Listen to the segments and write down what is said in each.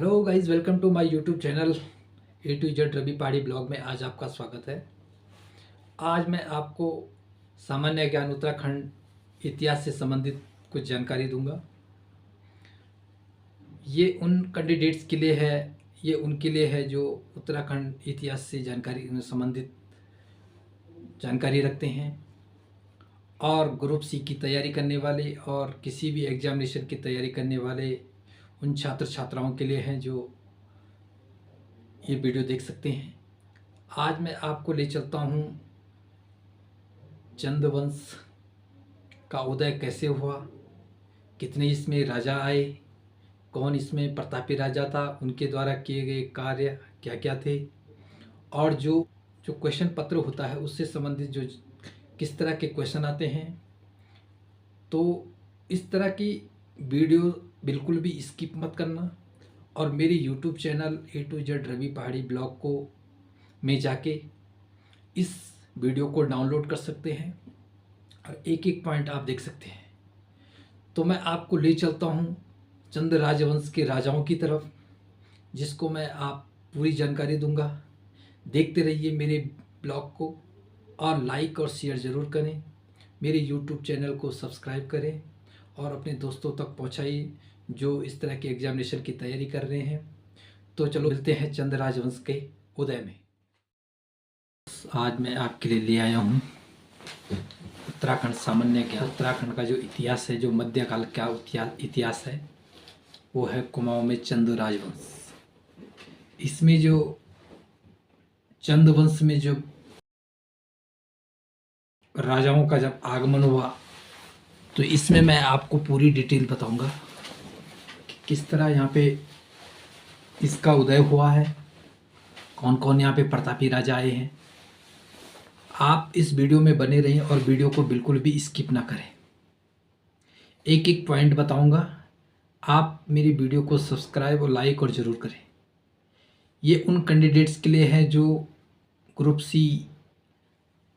Hello guys, welcome to my YouTube channel A to Z Ravi Pahadi blog में आज आपका स्वागत है। आज मैं आपको सामान्य ज्ञान उत्तराखंड इतिहास से संबंधित कुछ जानकारी दूंगा। ये उन कैंडिडेट्स के लिए है, ये उनके लिए है जो उत्तराखंड इतिहास से जानकारी संबंधित जानकारी रखते हैं और ग्रुप सी की तैयारी करने वाले और किसी भी एग्जामिनेशन की तैयारी करने वाले उन छात्र छात्राओं के लिए हैं जो ये वीडियो देख सकते हैं। आज मैं आपको ले चलता हूँ चंद वंश का उदय कैसे हुआ, कितने इसमें राजा आए, कौन इसमें प्रतापी राजा था, उनके द्वारा किए गए कार्य क्या क्या थे और जो जो क्वेश्चन पत्र होता है उससे संबंधित जो किस तरह के क्वेश्चन आते हैं। तो इस तरह की वीडियो बिल्कुल भी स्किप मत करना और मेरे YouTube channel A to Z Ravi Pahadi blog को में जाके इस वीडियो को डाउनलोड कर सकते हैं और एक एक पॉइंट आप देख सकते हैं। तो मैं आपको ले चलता हूँ चंद राजवंश के राजाओं की तरफ, जिसको मैं आप पूरी जानकारी दूंगा। देखते रहिए मेरे ब्लॉग को और लाइक और शेयर ज़रूर करें। मेरे यूट्यूब चैनल को सब्सक्राइब करें और अपने दोस्तों तक पहुंचाइए जो इस तरह के एग्जामिनेशन की तैयारी कर रहे हैं। तो चलो मिलते हैं चंद राजवंश के उदय में। आज मैं आपके लिए ले आया हूँ उत्तराखंड सामान्य ज्ञान। उत्तराखंड का जो इतिहास है, जो मध्यकाल का इतिहास है, वो है कुमाऊं में चंद राजवंश। इसमें जो चंद वंश में जो राजाओं का जब आगमन हुआ तो इसमें मैं आपको पूरी डिटेल बताऊंगा कि किस तरह यहाँ पे इसका उदय हुआ है, कौन कौन यहाँ पे प्रतापी राजा आए हैं। आप इस वीडियो में बने रहें और वीडियो को बिल्कुल भी स्किप ना करें। एक एक पॉइंट बताऊंगा। आप मेरी वीडियो को सब्सक्राइब और लाइक और ज़रूर करें। ये उन कैंडिडेट्स के लिए है जो ग्रुप सी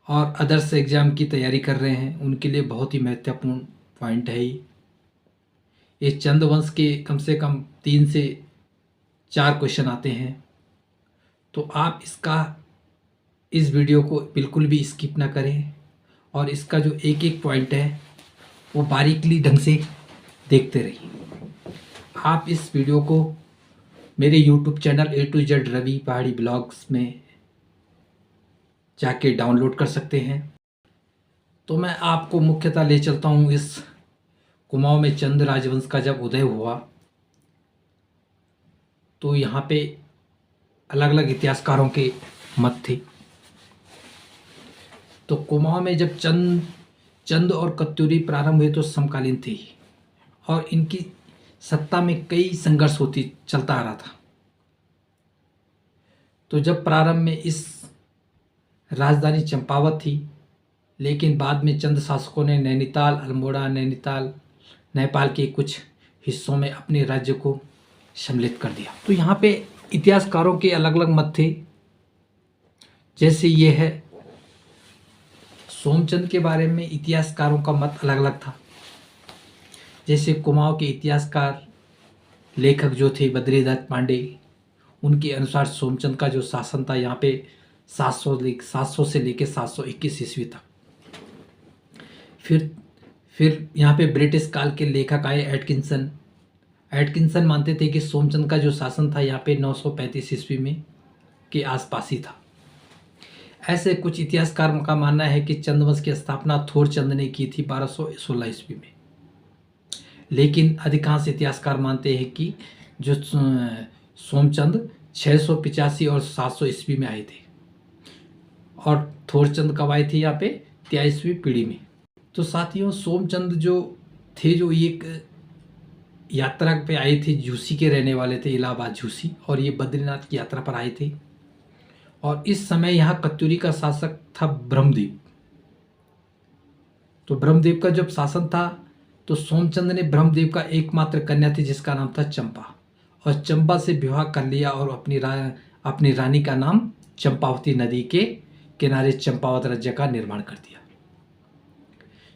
और अदर्स एग्ज़ाम की तैयारी कर रहे हैं, उनके लिए बहुत ही महत्वपूर्ण पॉइंट है ये चंद वंश के कम से कम 3 से 4 क्वेश्चन आते हैं। तो आप इस वीडियो को बिल्कुल भी स्किप ना करें और इसका जो एक एक पॉइंट है वो बारीकली ढंग से देखते रहिए। आप इस वीडियो को मेरे YouTube channel A to Z Ravi Pahadi blogs में जाके डाउनलोड कर सकते हैं। तो मैं आपको मुख्यतः ले चलता हूँ इस कुमाऊं में चंद राजवंश का जब उदय हुआ तो यहाँ पे अलग अलग इतिहासकारों के मत थे। तो कुमाऊं में जब चंद और कत्यूरी प्रारंभ हुए तो समकालीन थे और इनकी सत्ता में कई संघर्ष चलता आ रहा था। तो जब प्रारंभ में इस राजधानी चंपावत थी, लेकिन बाद में चंद शासकों ने नैनीताल, अल्मोड़ा, नेपाल के कुछ हिस्सों में अपने राज्य को सम्मिलित कर दिया। तो यहाँ पे इतिहासकारों के अलग अलग मत थे। जैसे ये है सोमचंद के बारे में इतिहासकारों का मत अलग अलग था। जैसे कुमाऊं के इतिहासकार लेखक जो थे बद्रीदत्त पांडे, उनके अनुसार सोमचंद का जो शासन था यहाँ पे 700 से लेकर 721 ईस्वी तक। फिर यहाँ पे ब्रिटिश काल के लेखक आए एटकिंसन मानते थे कि सोमचंद का जो शासन था यहाँ पे 935 ईस्वी में के आसपास ही था। ऐसे कुछ इतिहासकार का मानना है कि चंदवंश की स्थापना थोरचंद ने की थी 1216 ईस्वी में, लेकिन अधिकांश इतिहासकार मानते हैं कि जो सोमचंद 685 और 700 ईस्वी में आए थे और थोरचंद कब आए थे यहाँ पे 23वीं पीढ़ी में। तो साथियों, सोमचंद जो थे जो एक यात्रा पे आए थे, झूसी के रहने वाले थे, इलाहाबाद झूसी, और ये बद्रीनाथ की यात्रा पर आए थे। और इस समय यहाँ कत्यूरी का शासक था ब्रह्मदेव। तो ब्रह्मदेव का जब शासन था तो सोमचंद ने ब्रह्मदेव का एकमात्र कन्या थी जिसका नाम था चंपा, और चंपा से विवाह कर लिया और अपनी रानी का नाम चंपावती नदी के किनारे चंपावत राज्य का निर्माण कर दिया।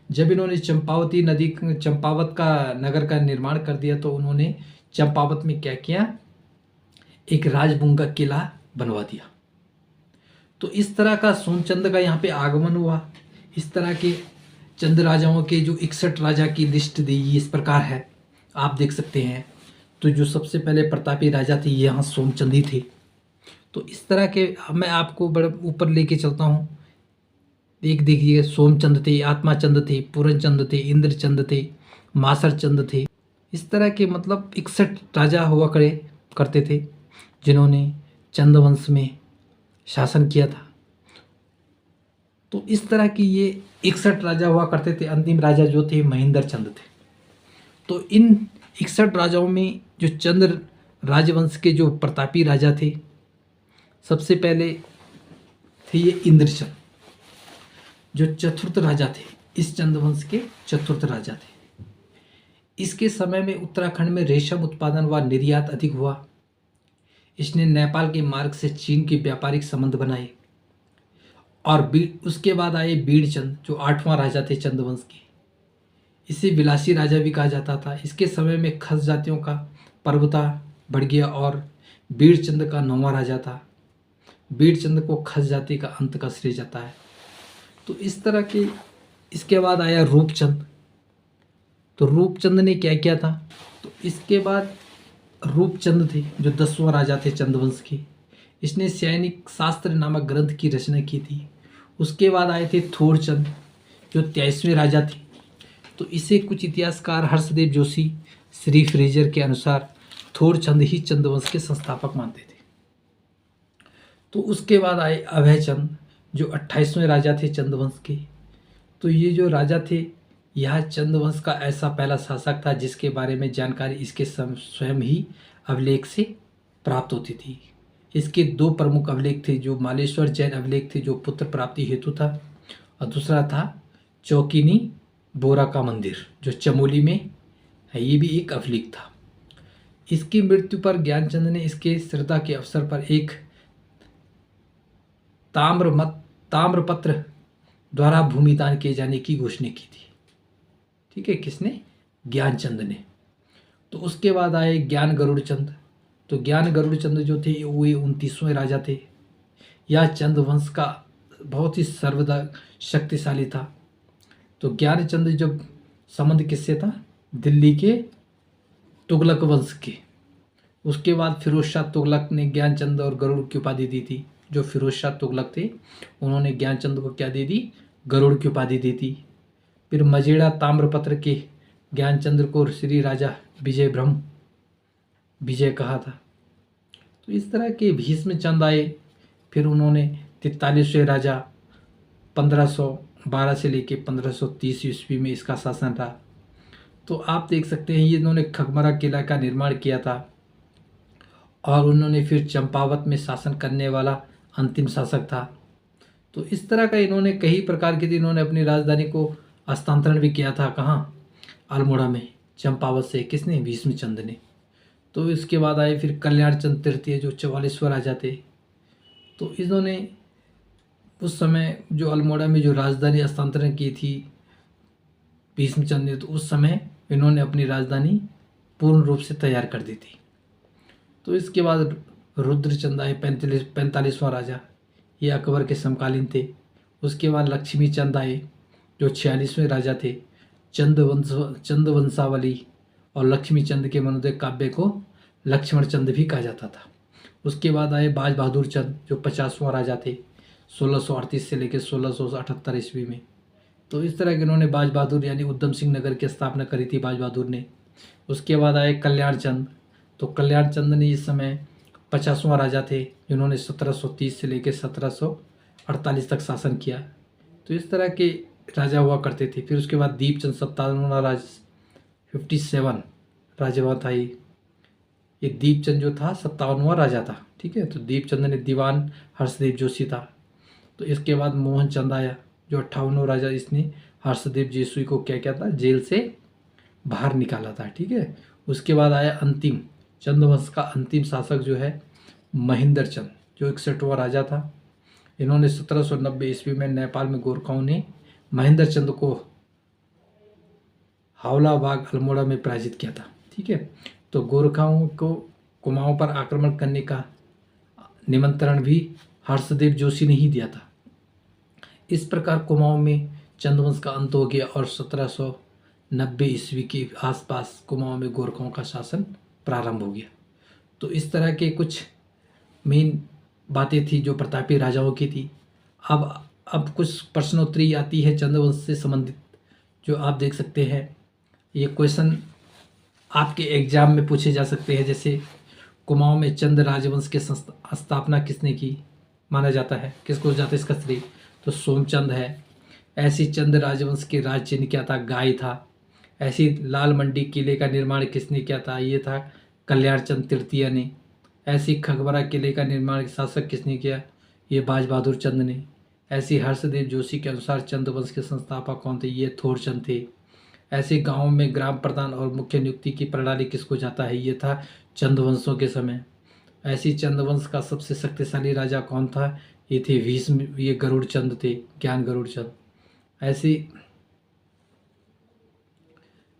जब इन्होंने चंपावत का नगर का निर्माण कर दिया तो उन्होंने चंपावत में क्या किया, एक राजबुंग का किला बनवा दिया। तो इस तरह का सोमचंद का यहाँ पे आगमन हुआ। इस तरह के चंद राजाओं के जो 61 राजा की लिस्ट दी इस प्रकार है, आप देख सकते हैं। तो जो सबसे पहले प्रतापी राजा थे यहाँ सोमचंद ही थे। तो इस तरह के मैं आपको बड़े ऊपर लेके चलता हूँ। एक देखिए, सोमचंद थे, आत्माचंद थे, पूरनचंद थे, इंद्रचंद थे, मासर चंद थे। इस तरह के मतलब 61 राजा हुआ करते थे जिन्होंने चंद वंश में शासन किया था। तो इस तरह की ये 61 राजा हुआ करते थे। अंतिम राजा जो थे महेंद्र चंद थे। तो इन 61 राजाओं में जो चंद राजवंश के जो प्रतापी राजा थे, सबसे पहले थे ये इंद्रचंद, जो चतुर्थ राजा थे। इस चंद्रवंश के चतुर्थ राजा थे। इसके समय में उत्तराखंड में रेशम उत्पादन व निर्यात अधिक हुआ। इसने नेपाल के मार्ग से चीन के व्यापारिक संबंध बनाए। और उसके बाद आए बीड़चंद, जो 8वां राजा थे चंद्रवंश के। इसे विलासी राजा भी कहा जाता था। इसके समय में खस जातियों का प्रभुता बढ़ गया और बीड़चंद का 9वां राजा था। बीड़चंद को खस जाति का अंत का श्रेय जाता है। तो इस तरह के इसके बाद आया रूपचंद। तो रूपचंद ने क्या किया था? तो इसके बाद रूपचंद थे जो 10वां राजा थे चंद्रवंश के। इसने सैनिक शास्त्र नामक ग्रंथ की रचना की थी। उसके बाद आए थे थोरचंद जो 23वें राजा थे। तो इसे कुछ इतिहासकार हर्षदेव जोशी, श्री फ्रेजर के अनुसार थोरचंद ही चंद्रवंश के संस्थापक मानते थे। तो उसके बाद आए अभयचंद जो 28वें राजा थे चंद्रवंश के। तो ये जो राजा थे, यह चंद्रवंश का ऐसा पहला शासक था जिसके बारे में जानकारी इसके स्वयं ही अभिलेख से प्राप्त होती थी। इसके 2 प्रमुख अभिलेख थे, जो मालेश्वर जैन अभिलेख थे जो पुत्र प्राप्ति हेतु था, और दूसरा था चौकीनी बोरा का मंदिर जो चमोली में है। ये भी एक अभिलेख था। इसकी मृत्यु पर ज्ञानचंद ने इसके श्रद्धा के अवसर पर एक ताम्रपत्र द्वारा भूमिदान किए जाने की घोषणा की थी। ठीक है, किसने? ज्ञानचंद ने। तो उसके बाद आए ज्ञान गरुड़चंद। तो ज्ञान गरुड़चंद जो थे वो 29वें राजा थे। यह चंद वंश का बहुत ही सर्वदा शक्तिशाली था। तो ज्ञानचंद जब संबंध किससे था? दिल्ली के तुगलक वंश के। उसके बाद फिरोज शाह तुगलक ने ज्ञानचंद और गरुड़ की उपाधि दी थी। जो फिरोज शाह तुगलक थे उन्होंने ज्ञानचंद को क्या दे दी? गरुड़ की उपाधि दी थी। फिर मजेड़ा ताम्रपत्र के ज्ञानचंद्र को श्री राजा विजय कहा था। तो इस तरह के भीष्मचंद आए। फिर उन्होंने 43वें राजा 1512 से लेके 1530 ईस्वी में इसका शासन रहा। तो आप देख सकते हैं ये इन्होंने खगमरा किला का निर्माण किया था और उन्होंने फिर चंपावत में शासन करने वाला अंतिम शासक था। तो इस तरह का इन्होंने कई प्रकार के इन्होंने अपनी राजधानी को हस्तांतरण भी किया था। कहाँ? अल्मोड़ा में, चंपावत से। किसने? भीष्मचंद ने। तो इसके बाद आए फिर कल्याणचंद तृतीय जो 44वां राजा थे। तो इन्होंने उस समय जो अल्मोड़ा में जो राजधानी हस्तांतरण की थी भीष्मचंद ने, तो उस समय इन्होंने अपनी राजधानी पूर्ण रूप से तैयार कर दी थी। तो इसके बाद रुद्रचंद आए 45वां राजा। ये अकबर के समकालीन थे। उसके बाद लक्ष्मी चंद आए जो 46वें राजा थे। चंदवंशावली और लक्ष्मी चंद के मनोदय काव्य को लक्ष्मण चंद भी कहा जाता था। उसके बाद आए बाज बहादुर चंद जो 50वां राजा थे 1638 से लेकर 1678 ईस्वी में। तो इस तरह के इन्होंने बाज बहादुर यानी उधम सिंह नगर की स्थापना करी थी बाज बहादुर ने। उसके बाद आए कल्याण चंद। तो कल्याण चंद ने इस समय 50वां राजा थे जिन्होंने 1730 से लेकर 1748 तक शासन किया। तो इस तरह के राजा हुआ करते थे। फिर उसके बाद दीपचंद 57वां राज 57 राजा था। ये दीपचंद जो था 57वां राजा था। ठीक है, तो दीपचंद ने दीवान हर्षदेव जोशी था। तो इसके बाद मोहन चंद आया जो 58वां राजा। इसने हर्षदेव जोशी को क्या किया था? जेल से बाहर निकाला था। ठीक है, उसके बाद आया अंतिम चंद्रवंश का अंतिम शासक जो है महेंद्र चंद जो 61वां राजा था। इन्होंने 1790 ईस्वी में नेपाल में गोरखाओं ने महेंद्र चंद को हावड़ा बाग अल्मोड़ा में पराजित किया था। ठीक है, तो गोरखाओं को कुमाऊं पर आक्रमण करने का निमंत्रण भी हर्षदेव जोशी ने ही दिया था। इस प्रकार कुमाऊं में चंद्रवंश का अंत हो गया और 1790 ईस्वी के आसपास कुमाऊं में गोरखाओं का शासन प्रारंभ हो गया। तो इस तरह के कुछ मेन बातें थी जो प्रतापी राजाओं की थी। अब कुछ प्रश्नोत्तरी आती है चंद्रवंश से संबंधित, जो आप देख सकते हैं। ये क्वेश्चन आपके एग्जाम में पूछे जा सकते हैं। जैसे कुमाऊं में चंद राजवंश के स्थापना किसने की माना जाता है, किसको जाता है इसका श्रेय? तो सोमचंद है। ऐसी चंद राजवंश के राज चिन्ह क्या था? गाय था। ऐसी लाल मंडी किले का निर्माण किसने किया था? ये था कल्याण चंद तृतीय ने। ऐसी खगबरा किले का निर्माण शासक किसने किया? ये बाज बहादुर चंद ने। ऐसी हर्षदेव जोशी के अनुसार चंद्रवंश के संस्थापक कौन थे? ये थोरचंद थे। ऐसे गांवों में ग्राम प्रधान और मुख्य नियुक्ति की प्रणाली किसको जाता है? ये था चंद्रवंशों के समय। ऐसी चंद्रवंश का सबसे शक्तिशाली राजा कौन था? ये थे भीष्म, ये गरुड़ चंद थे, ज्ञान गरुड़ चंद।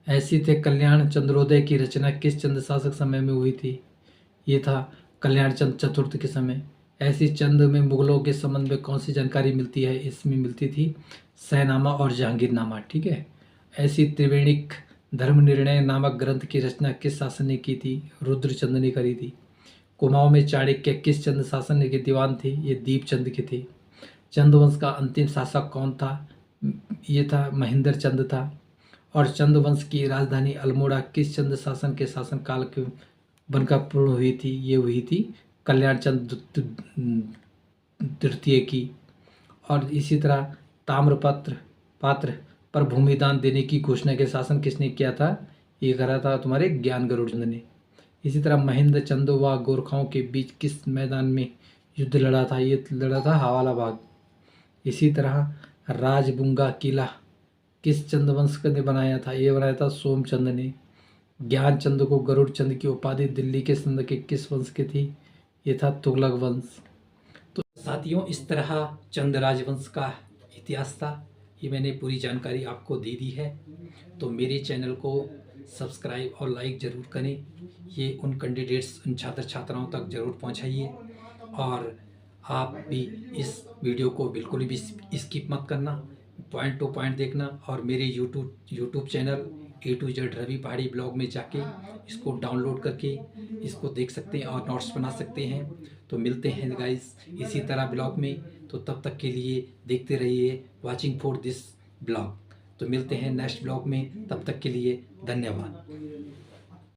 ऐसी थे कल्याण चंद्रोदय की रचना किस चंद्र शासक समय में हुई थी? ये था कल्याण चंद चतुर्थ के समय। ऐसी चंद में मुगलों के संबंध में कौन सी जानकारी मिलती है? इसमें मिलती थी सैनामा और जहांगीरनामा। ठीक है। ऐसी त्रिवेणिक धर्मनिर्णय नामक ग्रंथ की रचना किस शासन ने की थी? रुद्रचंद ने करी थी। कुमाऊं में चाणक्य किस चंद शासन के दीवान थे? ये दीपचंद के थे। चंद्रवंश का अंतिम शासक कौन था? ये था महेंद्र चंद था। और चंद्रवंश की राजधानी अल्मोड़ा किस चंद शासन के शासनकाल के बनकर पूर्ण हुई थी? ये हुई थी कल्याण चंद तृतीय की। और इसी तरह ताम्रपत्र पात्र पर भूमिदान देने की घोषणा के शासन किसने किया था? ये करा था तुम्हारे ज्ञान गरुड़ चंद ने। इसी तरह महेंद्र चंद व गोरखाओं के बीच किस मैदान में युद्ध लड़ा था? ये लड़ा था हवाला बाग। इसी तरह राजबुंगा किला किस चंद्रवंश ने बनाया था? ये बनाया था सोमचंद ने। ज्ञानचंद को गरुड़ चंद की उपाधि दिल्ली के संद के किस वंश की थी? ये था तुगलक वंश। तो साथियों, इस तरह चंद राजवंश का इतिहास था। ये मैंने पूरी जानकारी आपको दे दी है। तो मेरे चैनल को सब्सक्राइब और लाइक ज़रूर करें। ये उन कैंडिडेट्स, उन छात्र छात्राओं तक ज़रूर पहुंचाइए। और आप भी इस वीडियो को बिल्कुल भी स्किप मत करना, पॉइंट टू पॉइंट देखना। और मेरे YouTube channel A to Z Ravi Pahadi blog में जाके इसको डाउनलोड करके इसको देख सकते हैं और नोट्स बना सकते हैं। तो मिलते हैं गाइस इसी तरह ब्लॉग में। तो तब तक के लिए देखते रहिए वाचिंग फॉर दिस ब्लॉग। तो मिलते हैं नेक्स्ट ब्लॉग में, तब तक के लिए धन्यवाद।